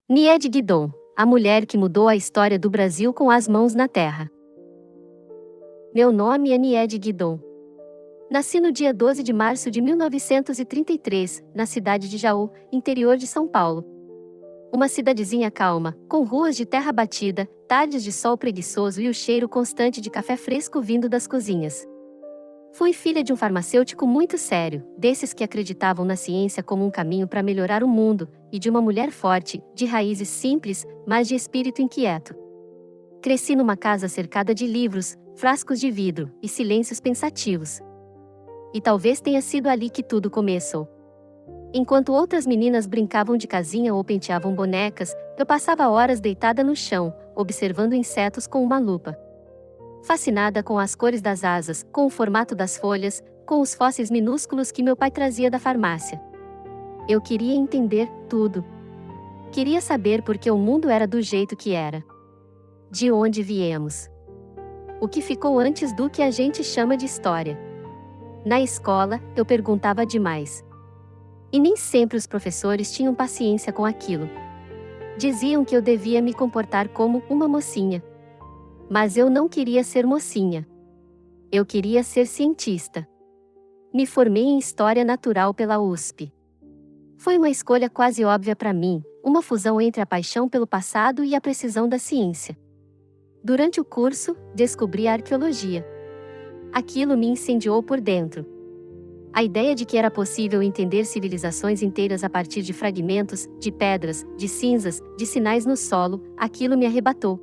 Niede Guidon, a mulher que mudou a história do Brasil com as mãos na terra. Meu nome é Niede Guidon. Nasci no dia 12 de março de 1933, na cidade de Jaú, interior de São Paulo. Uma cidadezinha calma, com ruas de terra batida, tardes de sol preguiçoso e o cheiro constante de café fresco vindo das cozinhas. Fui filha de um farmacêutico muito sério, desses que acreditavam na ciência como um caminho para melhorar o mundo, e de uma mulher forte, de raízes simples, mas de espírito inquieto. Cresci numa casa cercada de livros, frascos de vidro e silêncios pensativos. E talvez tenha sido ali que tudo começou. Enquanto outras meninas brincavam de casinha ou penteavam bonecas, eu passava horas deitada no chão, observando insetos com uma lupa. Fascinada com as cores das asas, com o formato das folhas, com os fósseis minúsculos que meu pai trazia da farmácia. Eu queria entender tudo. Queria saber por que o mundo era do jeito que era. De onde viemos. O que ficou antes do que a gente chama de história. Na escola, eu perguntava demais. E nem sempre os professores tinham paciência com aquilo. Diziam que eu devia me comportar como uma mocinha. Mas eu não queria ser mocinha. Eu queria ser cientista. Me formei em História Natural pela USP. Foi uma escolha quase óbvia para mim, uma fusão entre a paixão pelo passado e a precisão da ciência. Durante o curso, descobri a arqueologia. Aquilo me incendiou por dentro. A ideia de que era possível entender civilizações inteiras a partir de fragmentos, de pedras, de cinzas, de sinais no solo, aquilo me arrebatou.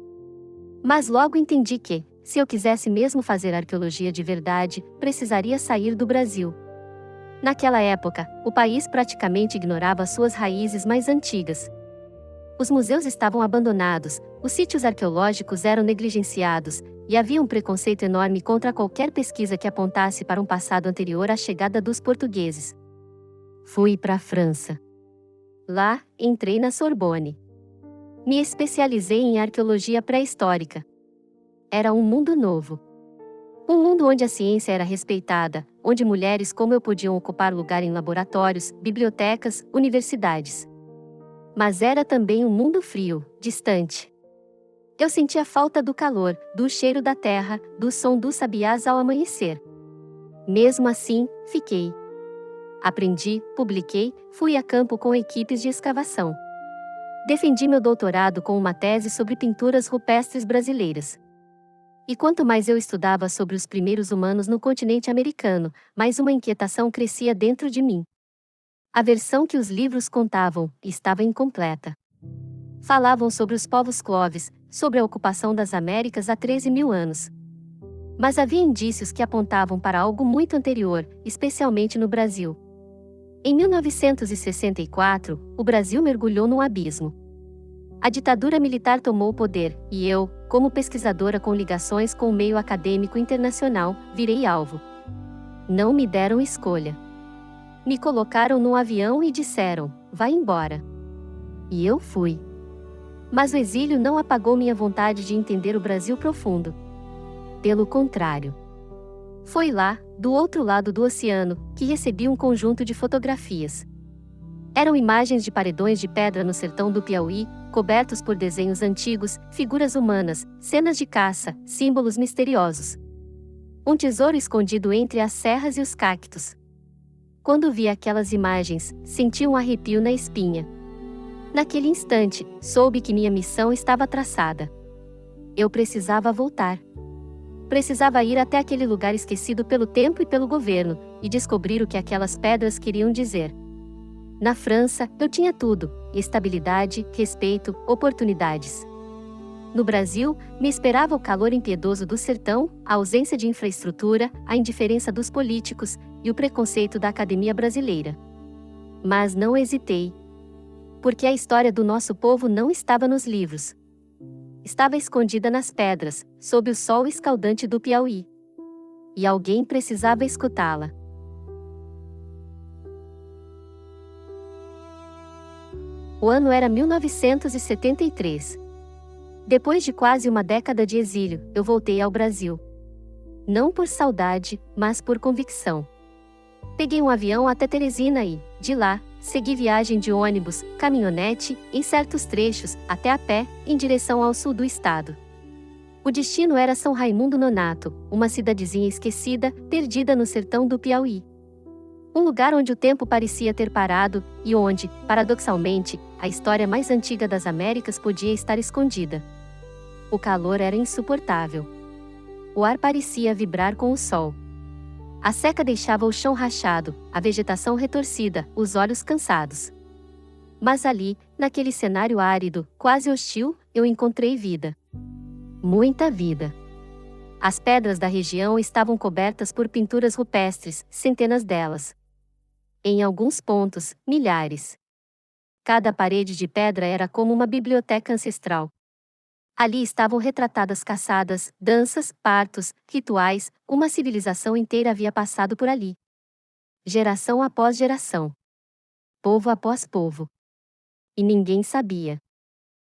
Mas logo entendi que, se eu quisesse mesmo fazer arqueologia de verdade, precisaria sair do Brasil. Naquela época, o país praticamente ignorava suas raízes mais antigas. Os museus estavam abandonados, os sítios arqueológicos eram negligenciados, e havia um preconceito enorme contra qualquer pesquisa que apontasse para um passado anterior à chegada dos portugueses. Fui para a França. Lá, entrei na Sorbonne. Me especializei em arqueologia pré-histórica. Era um mundo novo. Um mundo onde a ciência era respeitada, onde mulheres como eu podiam ocupar lugar em laboratórios, bibliotecas, universidades. Mas era também um mundo frio, distante. Eu sentia falta do calor, do cheiro da terra, do som dos sabiás ao amanhecer. Mesmo assim, fiquei. Aprendi, publiquei, fui a campo com equipes de escavação. Defendi meu doutorado com uma tese sobre pinturas rupestres brasileiras. E quanto mais eu estudava sobre os primeiros humanos no continente americano, mais uma inquietação crescia dentro de mim. A versão que os livros contavam estava incompleta. Falavam sobre os povos Clovis, sobre a ocupação das Américas há 13.000 anos. Mas havia indícios que apontavam para algo muito anterior, especialmente no Brasil. Em 1964, o Brasil mergulhou num abismo. A ditadura militar tomou o poder, e eu, como pesquisadora com ligações com o meio acadêmico internacional, virei alvo. Não me deram escolha. Me colocaram num avião e disseram, vá embora. E eu fui. Mas o exílio não apagou minha vontade de entender o Brasil profundo. Pelo contrário. Foi lá, do outro lado do oceano, que recebi um conjunto de fotografias. Eram imagens de paredões de pedra no sertão do Piauí, cobertos por desenhos antigos, figuras humanas, cenas de caça, símbolos misteriosos. Um tesouro escondido entre as serras e os cactos. Quando vi aquelas imagens, senti um arrepio na espinha. Naquele instante, soube que minha missão estava traçada. Eu precisava voltar. Precisava ir até aquele lugar esquecido pelo tempo e pelo governo, e descobrir o que aquelas pedras queriam dizer. Na França, eu tinha tudo: estabilidade, respeito, oportunidades. No Brasil, me esperava o calor impiedoso do sertão, a ausência de infraestrutura, a indiferença dos políticos e o preconceito da academia brasileira. Mas não hesitei. Porque a história do nosso povo não estava nos livros. Estava escondida nas pedras, sob o sol escaldante do Piauí. E alguém precisava escutá-la. O ano era 1973. Depois de quase uma década de exílio, eu voltei ao Brasil. Não por saudade, mas por convicção. Peguei um avião até Teresina e, de lá, Segui viagem de ônibus, caminhonete, em certos trechos, até a pé, em direção ao sul do estado. O destino era São Raimundo Nonato, uma cidadezinha esquecida, perdida no sertão do Piauí. Um lugar onde o tempo parecia ter parado, e onde, paradoxalmente, a história mais antiga das Américas podia estar escondida. O calor era insuportável. O ar parecia vibrar com o sol. A seca deixava o chão rachado, a vegetação retorcida, os olhos cansados. Mas ali, naquele cenário árido, quase hostil, eu encontrei vida. Muita vida. As pedras da região estavam cobertas por pinturas rupestres, centenas delas. Em alguns pontos, milhares. Cada parede de pedra era como uma biblioteca ancestral. Ali estavam retratadas caçadas, danças, partos, rituais, uma civilização inteira havia passado por ali. Geração após geração. Povo após povo. E ninguém sabia.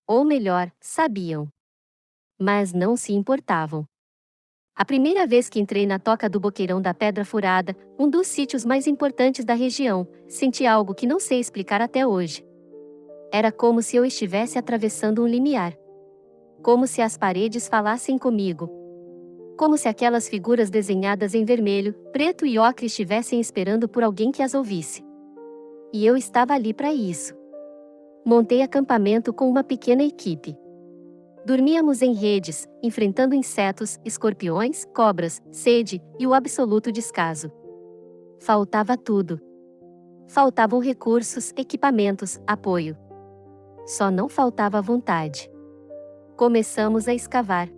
Ou melhor, sabiam. Mas não se importavam. A primeira vez que entrei na toca do Boqueirão da Pedra Furada, um dos sítios mais importantes da região, senti algo que não sei explicar até hoje. Era como se eu estivesse atravessando um limiar. Como se as paredes falassem comigo. Como se aquelas figuras desenhadas em vermelho, preto e ocre estivessem esperando por alguém que as ouvisse. E eu estava ali para isso. Montei acampamento com uma pequena equipe. Dormíamos em redes, enfrentando insetos, escorpiões, cobras, sede e o absoluto descaso. Faltava tudo. Faltavam recursos, equipamentos, apoio. Só não faltava vontade. Começamos a escavar.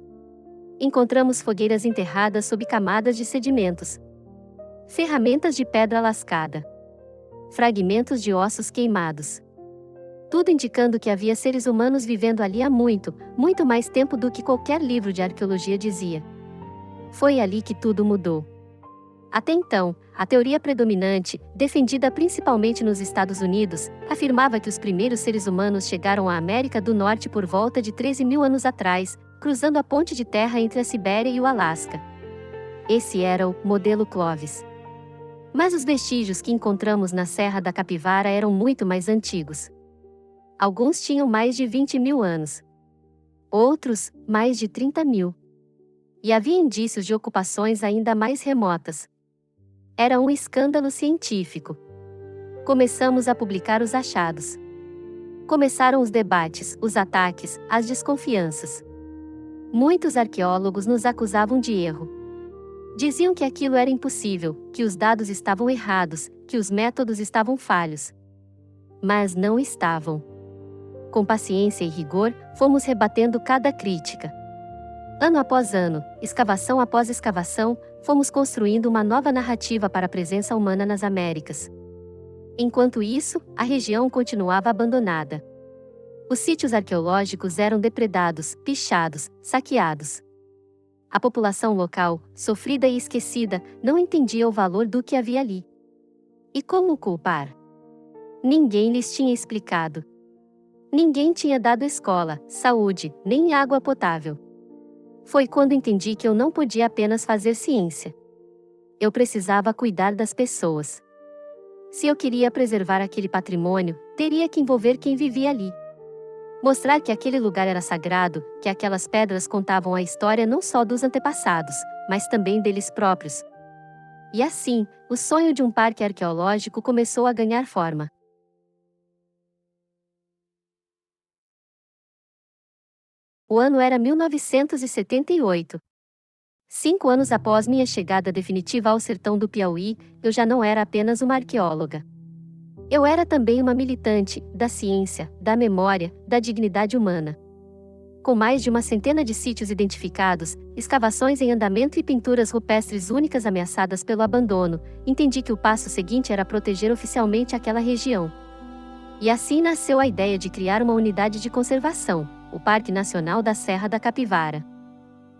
Encontramos fogueiras enterradas sob camadas de sedimentos. Ferramentas de pedra lascada. Fragmentos de ossos queimados. Tudo indicando que havia seres humanos vivendo ali há muito, muito mais tempo do que qualquer livro de arqueologia dizia. Foi ali que tudo mudou. Até então, a teoria predominante, defendida principalmente nos Estados Unidos, afirmava que os primeiros seres humanos chegaram à América do Norte por volta de 13.000 anos atrás, cruzando a ponte de terra entre a Sibéria e o Alasca. Esse era o modelo Clovis. Mas os vestígios que encontramos na Serra da Capivara eram muito mais antigos. Alguns tinham mais de 20.000 anos. Outros, mais de 30.000. E havia indícios de ocupações ainda mais remotas. Era um escândalo científico. Começamos a publicar os achados. Começaram os debates, os ataques, as desconfianças. Muitos arqueólogos nos acusavam de erro. Diziam que aquilo era impossível, que os dados estavam errados, que os métodos estavam falhos. Mas não estavam. Com paciência e rigor, fomos rebatendo cada crítica. Ano após ano, escavação após escavação, fomos construindo uma nova narrativa para a presença humana nas Américas. Enquanto isso, a região continuava abandonada. Os sítios arqueológicos eram depredados, pichados, saqueados. A população local, sofrida e esquecida, não entendia o valor do que havia ali. E como culpar? Ninguém lhes tinha explicado. Ninguém tinha dado escola, saúde, nem água potável. Foi quando entendi que eu não podia apenas fazer ciência. Eu precisava cuidar das pessoas. Se eu queria preservar aquele patrimônio, teria que envolver quem vivia ali. Mostrar que aquele lugar era sagrado, que aquelas pedras contavam a história não só dos antepassados, mas também deles próprios. E assim, o sonho de um parque arqueológico começou a ganhar forma. O ano era 1978. 5 anos após minha chegada definitiva ao sertão do Piauí, eu já não era apenas uma arqueóloga. Eu era também uma militante da ciência, da memória, da dignidade humana. Com mais de uma centena de sítios identificados, escavações em andamento e pinturas rupestres únicas ameaçadas pelo abandono, entendi que o passo seguinte era proteger oficialmente aquela região. E assim nasceu a ideia de criar uma unidade de conservação, o Parque Nacional da Serra da Capivara.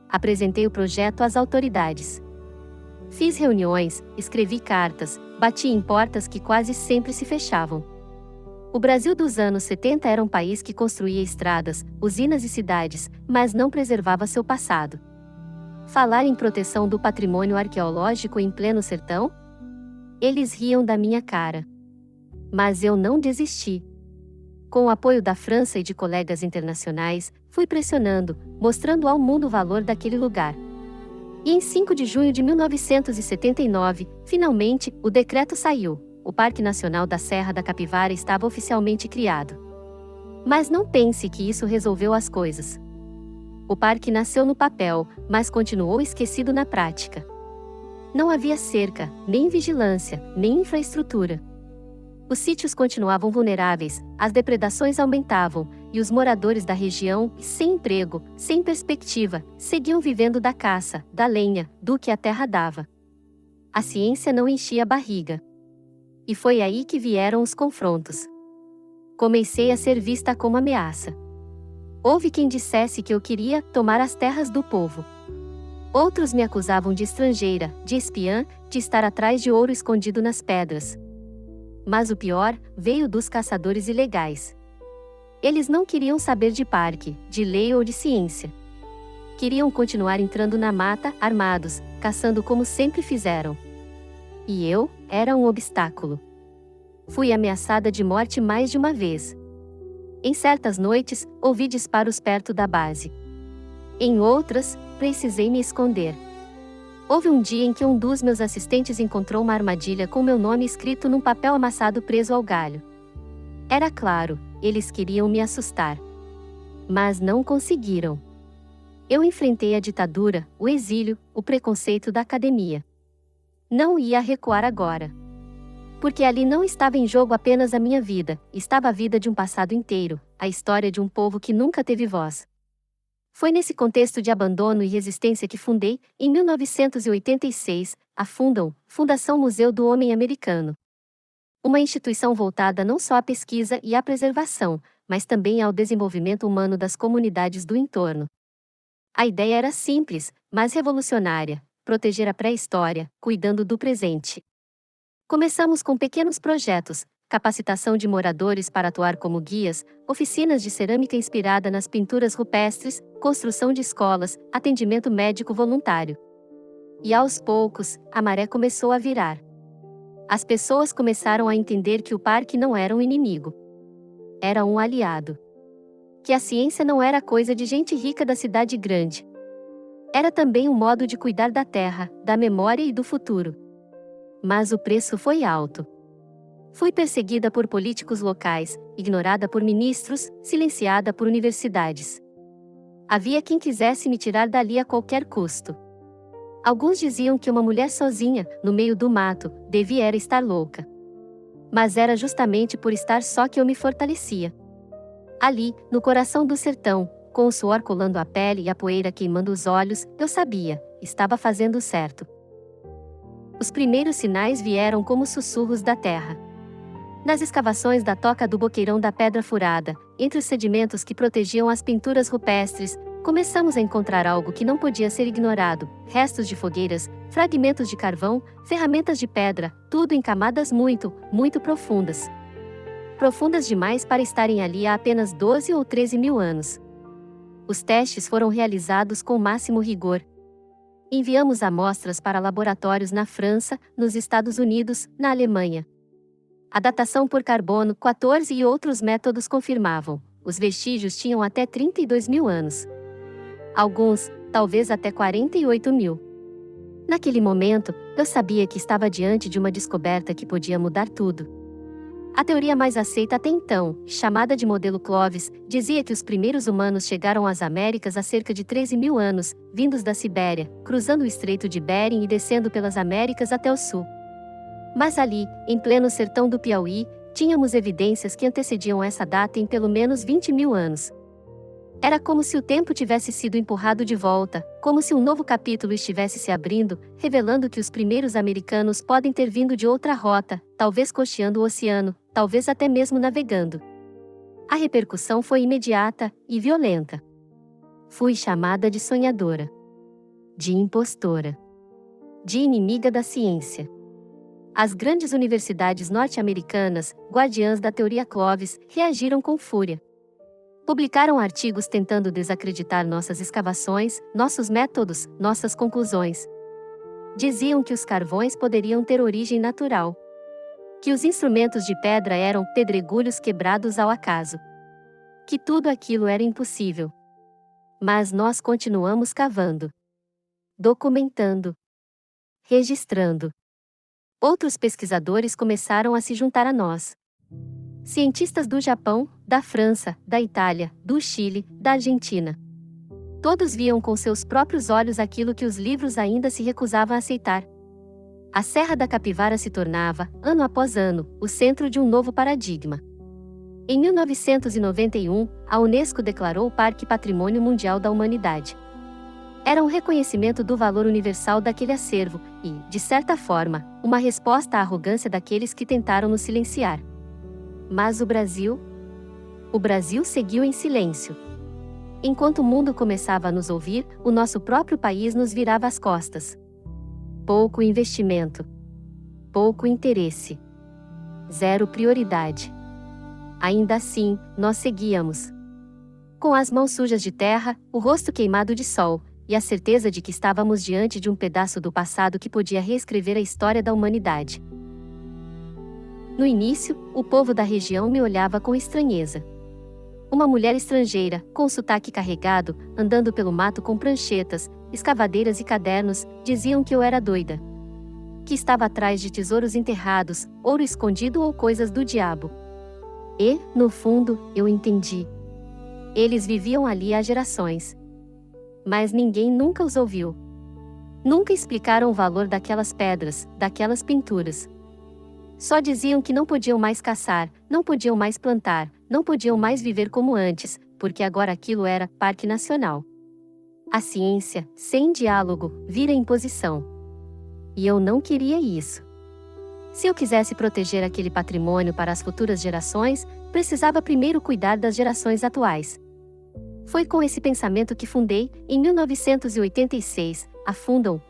Apresentei o projeto às autoridades. Fiz reuniões, escrevi cartas, bati em portas que quase sempre se fechavam. O Brasil dos anos 70 era um país que construía estradas, usinas e cidades, mas não preservava seu passado. Falar em proteção do patrimônio arqueológico em pleno sertão? Eles riam da minha cara. Mas eu não desisti. Com o apoio da França e de colegas internacionais, fui pressionando, mostrando ao mundo o valor daquele lugar. E em 5 de junho de 1979, finalmente, o decreto saiu. O Parque Nacional da Serra da Capivara estava oficialmente criado. Mas não pense que isso resolveu as coisas. O parque nasceu no papel, mas continuou esquecido na prática. Não havia cerca, nem vigilância, nem infraestrutura. Os sítios continuavam vulneráveis, as depredações aumentavam, e os moradores da região, sem emprego, sem perspectiva, seguiam vivendo da caça, da lenha, do que a terra dava. A ciência não enchia a barriga. E foi aí que vieram os confrontos. Comecei a ser vista como ameaça. Houve quem dissesse que eu queria tomar as terras do povo. Outros me acusavam de estrangeira, de espiã, de estar atrás de ouro escondido nas pedras. Mas o pior veio dos caçadores ilegais. Eles não queriam saber de parque, de lei ou de ciência. Queriam continuar entrando na mata, armados, caçando como sempre fizeram. E eu era um obstáculo. Fui ameaçada de morte mais de uma vez. Em certas noites, ouvi disparos perto da base. Em outras, precisei me esconder. Houve um dia em que um dos meus assistentes encontrou uma armadilha com meu nome escrito num papel amassado preso ao galho. Era claro, eles queriam me assustar. Mas não conseguiram. Eu enfrentei a ditadura, o exílio, o preconceito da academia. Não ia recuar agora. Porque ali não estava em jogo apenas a minha vida, estava a vida de um passado inteiro, a história de um povo que nunca teve voz. Foi nesse contexto de abandono e resistência que fundei, em 1986, a Fundação Museu do Homem Americano. Uma instituição voltada não só à pesquisa e à preservação, mas também ao desenvolvimento humano das comunidades do entorno. A ideia era simples, mas revolucionária: proteger a pré-história, cuidando do presente. Começamos com pequenos projetos: capacitação de moradores para atuar como guias, oficinas de cerâmica inspirada nas pinturas rupestres, construção de escolas, atendimento médico voluntário. E aos poucos, a maré começou a virar. As pessoas começaram a entender que o parque não era um inimigo. Era um aliado. Que a ciência não era coisa de gente rica da cidade grande. Era também um modo de cuidar da terra, da memória e do futuro. Mas o preço foi alto. Fui perseguida por políticos locais, ignorada por ministros, silenciada por universidades. Havia quem quisesse me tirar dali a qualquer custo. Alguns diziam que uma mulher sozinha, no meio do mato, devia estar louca. Mas era justamente por estar só que eu me fortalecia. Ali, no coração do sertão, com o suor colando a pele e a poeira queimando os olhos, eu sabia, estava fazendo certo. Os primeiros sinais vieram como sussurros da terra. Nas escavações da toca do Boqueirão da Pedra Furada, entre os sedimentos que protegiam as pinturas rupestres, começamos a encontrar algo que não podia ser ignorado: restos de fogueiras, fragmentos de carvão, ferramentas de pedra, tudo em camadas muito, muito profundas. Profundas demais para estarem ali há apenas 12 ou 13 mil anos. Os testes foram realizados com o máximo rigor. Enviamos amostras para laboratórios na França, nos Estados Unidos, na Alemanha. A datação por carbono 14 e outros métodos confirmavam: os vestígios tinham até 32 mil anos. Alguns, talvez até 48 mil. Naquele momento, eu sabia que estava diante de uma descoberta que podia mudar tudo. A teoria mais aceita até então, chamada de modelo Clovis, dizia que os primeiros humanos chegaram às Américas há cerca de 13 mil anos, vindos da Sibéria, cruzando o Estreito de Bering e descendo pelas Américas até o sul. Mas ali, em pleno sertão do Piauí, tínhamos evidências que antecediam essa data em pelo menos 20 mil anos. Era como se o tempo tivesse sido empurrado de volta, como se um novo capítulo estivesse se abrindo, revelando que os primeiros americanos podem ter vindo de outra rota, talvez costeando o oceano, talvez até mesmo navegando. A repercussão foi imediata e violenta. Fui chamada de sonhadora, de impostora, de inimiga da ciência. As grandes universidades norte-americanas, guardiãs da teoria Clovis, reagiram com fúria. Publicaram artigos tentando desacreditar nossas escavações, nossos métodos, nossas conclusões. Diziam que os carvões poderiam ter origem natural. que os instrumentos de pedra eram pedregulhos quebrados ao acaso, que tudo aquilo era impossível. Mas nós continuamos cavando, documentando, registrando. Outros pesquisadores começaram a se juntar a nós. Cientistas do Japão, da França, da Itália, do Chile, da Argentina. Todos viam com seus próprios olhos aquilo que os livros ainda se recusavam a aceitar. A Serra da Capivara se tornava, ano após ano, o centro de um novo paradigma. Em 1991, a Unesco declarou o Parque Patrimônio Mundial da Humanidade. Era um reconhecimento do valor universal daquele acervo e, de certa forma, uma resposta à arrogância daqueles que tentaram nos silenciar. Mas o Brasil? O Brasil seguiu em silêncio. Enquanto o mundo começava a nos ouvir, o nosso próprio país nos virava as costas. Pouco investimento. Pouco interesse. Zero prioridade. Ainda assim, nós seguíamos. Com as mãos sujas de terra, o rosto queimado de sol, e a certeza de que estávamos diante de um pedaço do passado que podia reescrever a história da humanidade. No início, o povo da região me olhava com estranheza. Uma mulher estrangeira, com sotaque carregado, andando pelo mato com pranchetas, escavadeiras e cadernos, diziam que eu era doida. Que estava atrás de tesouros enterrados, ouro escondido ou coisas do diabo. E, no fundo, eu entendi. Eles viviam ali há gerações. Mas ninguém nunca os ouviu. Nunca explicaram o valor daquelas pedras, daquelas pinturas. Só diziam que não podiam mais caçar, não podiam mais plantar, não podiam mais viver como antes, porque agora aquilo era Parque Nacional. A ciência, sem diálogo, vira imposição. E eu não queria isso. Se eu quisesse proteger aquele patrimônio para as futuras gerações, precisava primeiro cuidar das gerações atuais. Foi com esse pensamento que fundei, em 1986, a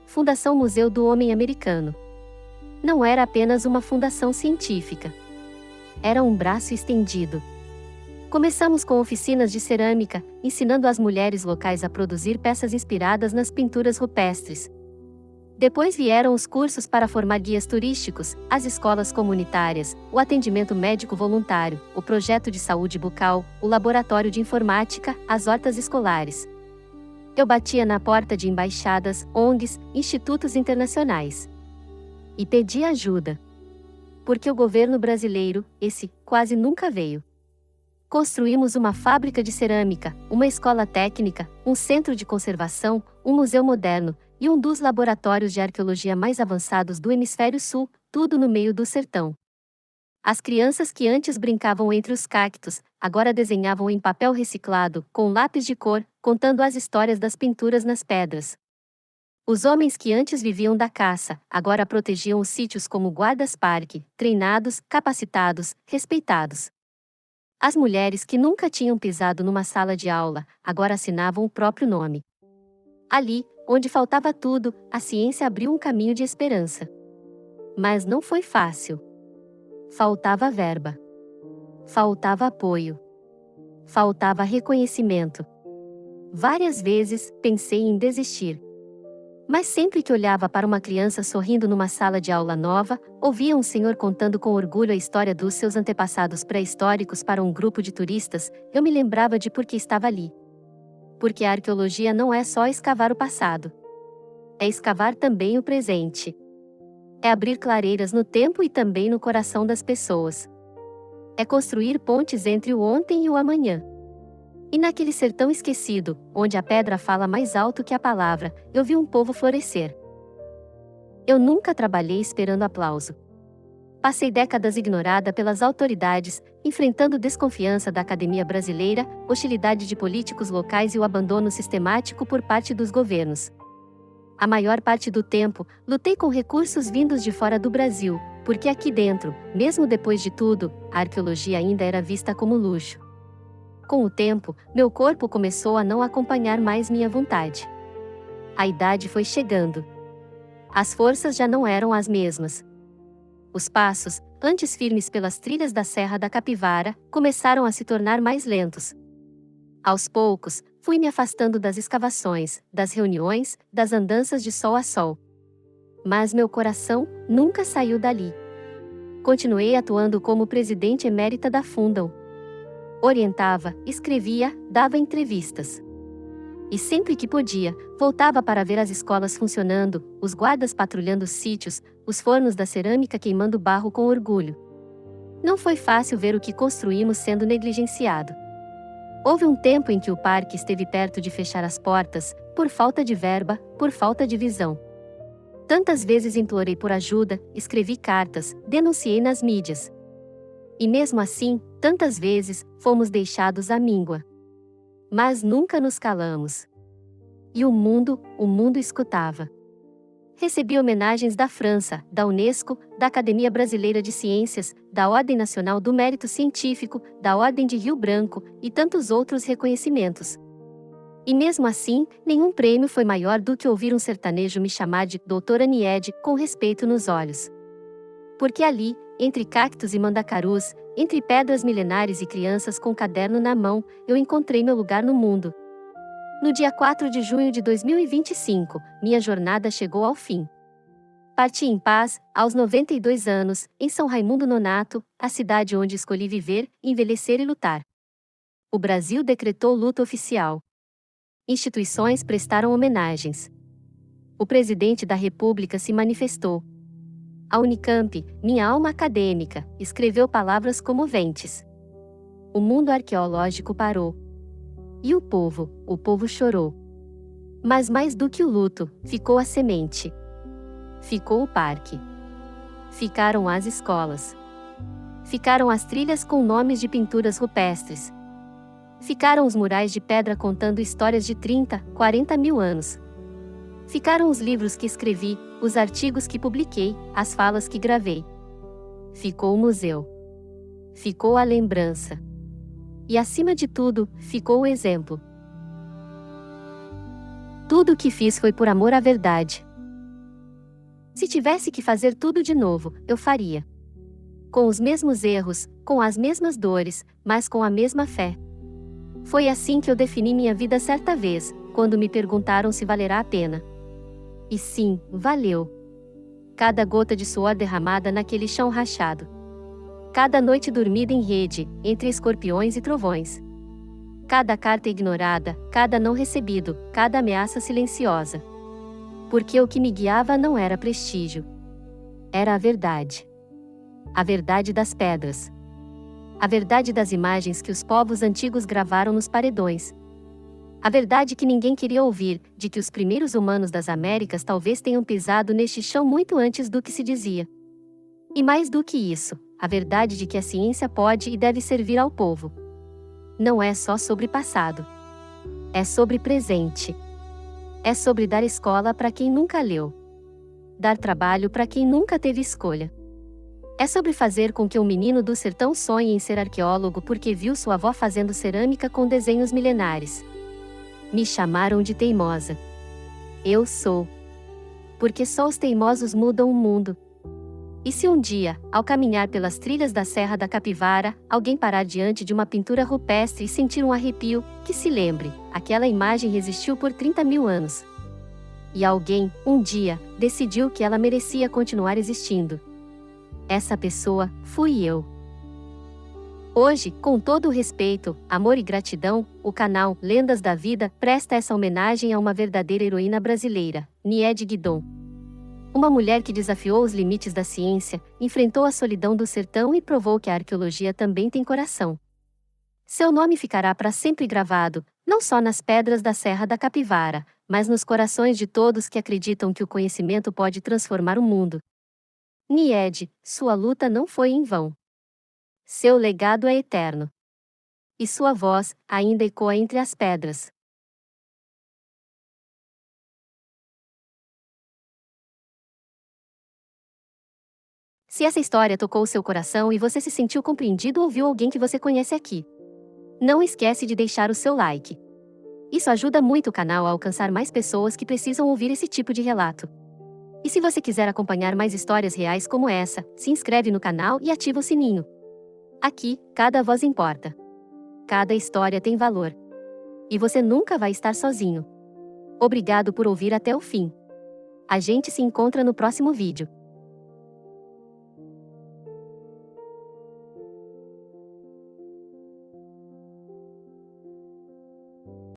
Fundação Museu do Homem Americano. Não era apenas uma fundação científica. Era um braço estendido. Começamos com oficinas de cerâmica, ensinando as mulheres locais a produzir peças inspiradas nas pinturas rupestres. Depois vieram os cursos para formar guias turísticos, as escolas comunitárias, o atendimento médico voluntário, o projeto de saúde bucal, o laboratório de informática, as hortas escolares. Eu batia na porta de embaixadas, ONGs, institutos internacionais. E pedi ajuda. Porque o governo brasileiro, esse, quase nunca veio. Construímos uma fábrica de cerâmica, uma escola técnica, um centro de conservação, um museu moderno, e um dos laboratórios de arqueologia mais avançados do Hemisfério Sul, tudo no meio do sertão. As crianças que antes brincavam entre os cactos, agora desenhavam em papel reciclado, com lápis de cor, contando as histórias das pinturas nas pedras. Os homens que antes viviam da caça, agora protegiam os sítios como guardas-parque, treinados, capacitados, respeitados. As mulheres que nunca tinham pisado numa sala de aula, agora assinavam o próprio nome. Ali, onde faltava tudo, a ciência abriu um caminho de esperança. Mas não foi fácil. Faltava verba. Faltava apoio. Faltava reconhecimento. Várias vezes, pensei em desistir. Mas sempre que olhava para uma criança sorrindo numa sala de aula nova, ouvia um senhor contando com orgulho a história dos seus antepassados pré-históricos para um grupo de turistas, eu me lembrava de por que estava ali. Porque a arqueologia não é só escavar o passado. É escavar também o presente. É abrir clareiras no tempo e também no coração das pessoas. É construir pontes entre o ontem e o amanhã. E naquele sertão esquecido, onde a pedra fala mais alto que a palavra, eu vi um povo florescer. Eu nunca trabalhei esperando aplauso. Passei décadas ignorada pelas autoridades, enfrentando desconfiança da academia brasileira, hostilidade de políticos locais e o abandono sistemático por parte dos governos. A maior parte do tempo, lutei com recursos vindos de fora do Brasil, porque aqui dentro, mesmo depois de tudo, a arqueologia ainda era vista como luxo. Com o tempo, meu corpo começou a não acompanhar mais minha vontade. A idade foi chegando. As forças já não eram as mesmas. Os passos, antes firmes pelas trilhas da Serra da Capivara, começaram a se tornar mais lentos. Aos poucos, fui me afastando das escavações, das reuniões, das andanças de sol a sol. Mas meu coração nunca saiu dali. Continuei atuando como presidente emérita da Fundam. Orientava, escrevia, dava entrevistas. E sempre que podia, voltava para ver as escolas funcionando, os guardas patrulhando os sítios, os fornos da cerâmica queimando barro com orgulho. Não foi fácil ver o que construímos sendo negligenciado. Houve um tempo em que o parque esteve perto de fechar as portas, por falta de verba, por falta de visão. Tantas vezes implorei por ajuda, escrevi cartas, denunciei nas mídias. E mesmo assim, tantas vezes, fomos deixados à míngua. Mas nunca nos calamos. E o mundo escutava. Recebi homenagens da França, da Unesco, da Academia Brasileira de Ciências, da Ordem Nacional do Mérito Científico, da Ordem de Rio Branco, e tantos outros reconhecimentos. E mesmo assim, nenhum prêmio foi maior do que ouvir um sertanejo me chamar de Doutora Niede, com respeito nos olhos. Porque ali, entre cactos e mandacarus, entre pedras milenares e crianças com caderno na mão, eu encontrei meu lugar no mundo. No dia 4 de junho de 2025, minha jornada chegou ao fim. Parti em paz, aos 92 anos, em São Raimundo Nonato, a cidade onde escolhi viver, envelhecer e lutar. O Brasil decretou luta oficial. Instituições prestaram homenagens. O presidente da República se manifestou. A Unicamp, minha alma acadêmica, escreveu palavras comoventes. O mundo arqueológico parou. E o povo chorou. Mas mais do que o luto, ficou a semente. Ficou o parque. Ficaram as escolas. Ficaram as trilhas com nomes de pinturas rupestres. Ficaram os murais de pedra contando histórias de 30, 40 mil anos. Ficaram os livros que escrevi, os artigos que publiquei, as falas que gravei. Ficou o museu. Ficou a lembrança. E acima de tudo, ficou o exemplo. Tudo o que fiz foi por amor à verdade. Se tivesse que fazer tudo de novo, eu faria. Com os mesmos erros, com as mesmas dores, mas com a mesma fé. Foi assim que eu defini minha vida certa vez, quando me perguntaram se valerá a pena. E sim, valeu. Cada gota de suor derramada naquele chão rachado. Cada noite dormida em rede, entre escorpiões e trovões. Cada carta ignorada, cada não recebido, cada ameaça silenciosa. Porque o que me guiava não era prestígio. Era a verdade. A verdade das pedras. A verdade das imagens que os povos antigos gravaram nos paredões. A verdade que ninguém queria ouvir, de que os primeiros humanos das Américas talvez tenham pisado neste chão muito antes do que se dizia. E mais do que isso, a verdade de que a ciência pode e deve servir ao povo. Não é só sobre passado. É sobre presente. É sobre dar escola para quem nunca leu. Dar trabalho para quem nunca teve escolha. É sobre fazer com que um menino do sertão sonhe em ser arqueólogo porque viu sua avó fazendo cerâmica com desenhos milenares. Me chamaram de teimosa. Eu sou. Porque só os teimosos mudam o mundo. E se um dia, ao caminhar pelas trilhas da Serra da Capivara, alguém parar diante de uma pintura rupestre e sentir um arrepio, que se lembre, aquela imagem resistiu por 30 mil anos. E alguém, um dia, decidiu que ela merecia continuar existindo. Essa pessoa, fui eu. Hoje, com todo o respeito, amor e gratidão, o canal Lendas da Vida presta essa homenagem a uma verdadeira heroína brasileira, Niede Guidon. Uma mulher que desafiou os limites da ciência, enfrentou a solidão do sertão e provou que a arqueologia também tem coração. Seu nome ficará para sempre gravado, não só nas pedras da Serra da Capivara, mas nos corações de todos que acreditam que o conhecimento pode transformar o mundo. Niede, sua luta não foi em vão. Seu legado é eterno. E sua voz ainda ecoa entre as pedras. Se essa história tocou o seu coração e você se sentiu compreendido ou viu alguém que você conhece aqui, não esquece de deixar o seu like. Isso ajuda muito o canal a alcançar mais pessoas que precisam ouvir esse tipo de relato. E se você quiser acompanhar mais histórias reais como essa, se inscreve no canal e ativa o sininho. Aqui, cada voz importa. Cada história tem valor. E você nunca vai estar sozinho. Obrigado por ouvir até o fim. A gente se encontra no próximo vídeo.